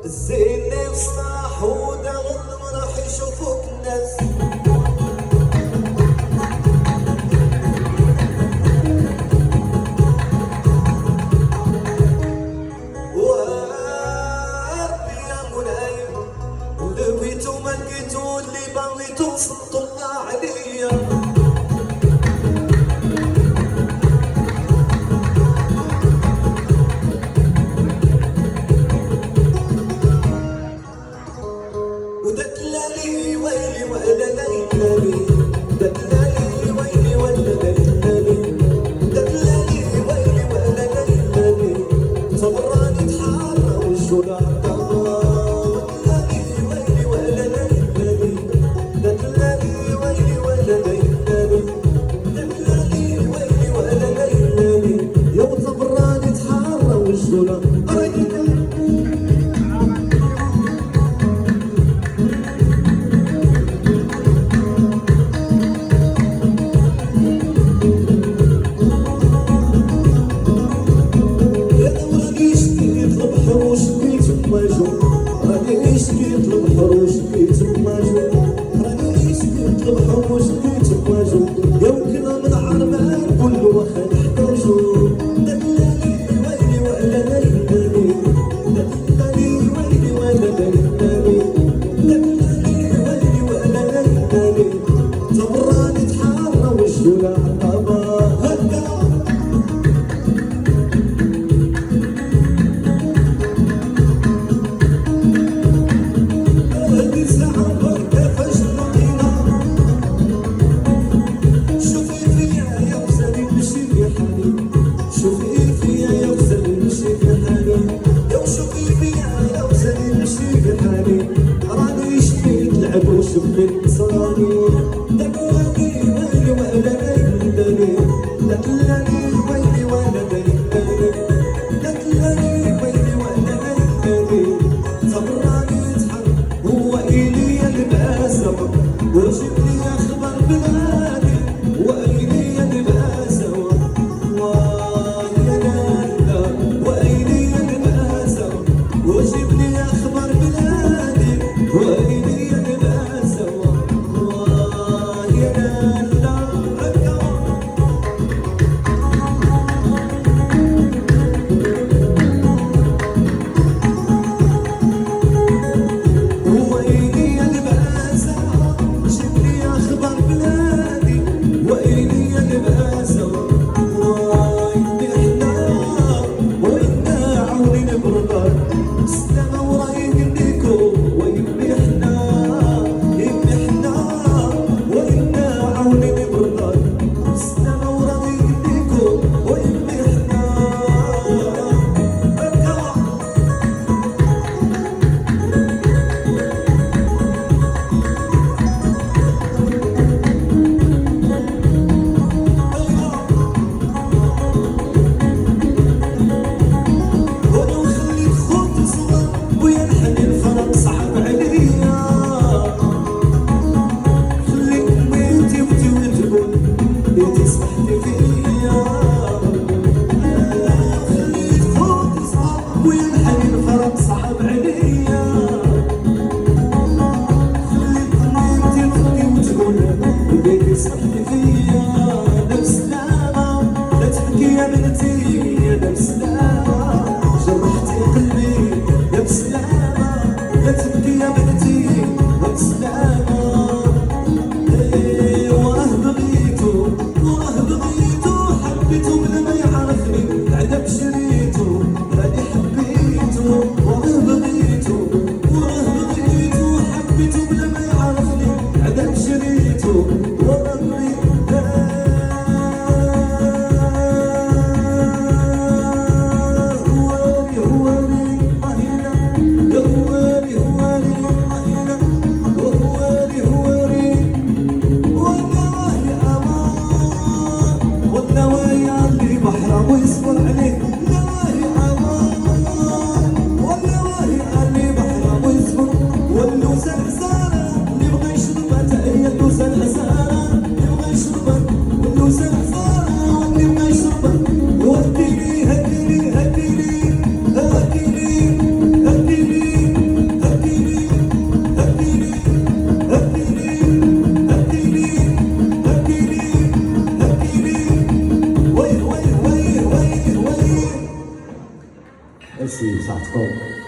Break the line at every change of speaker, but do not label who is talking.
الزين صلاح وداود ما راح يشوفوك الناس. وربي يا منعم لقيتو ما لقيتو اللي بغيتو صدوا الله عليا. ودلالي ويلي ولا دلالي دلالي ويلي ولا دلالي دلالي ويلي ولا دلالي صبراني تحرى والشجاع دلالي ويلي ولا دلالي دلالي ويلي ولا دلالي دلالي ويلي ولا دلالي يا صبراني تحرى والشجاع راني يشكي يطلب حروش بيت ماجو راني يشكي يطلب حروش بيت ماجو يمكن من عرمان كل واحد نحتاجو دلالي ويلي ولا دلالي دلالي ويلي ولا دلالي دلالي ويلي ولا دلالي صبراني تحرى والشجاع طبا هكا. شوفي فيا يا غزال نمشي في حالي يا شوفي فيا يا غزال نمشي في حالي راني يشكي تلعب وشوفي صراني دلالي ويلي ولا دلالي دلالي ويلي ولا دلالي دلالي ويلي ولا دلالي صبراني يتحر هو إلي الباسة وجيب لي أخبار بلادي وإلي الباسة وإلي الباسة وجيب
صحتكم.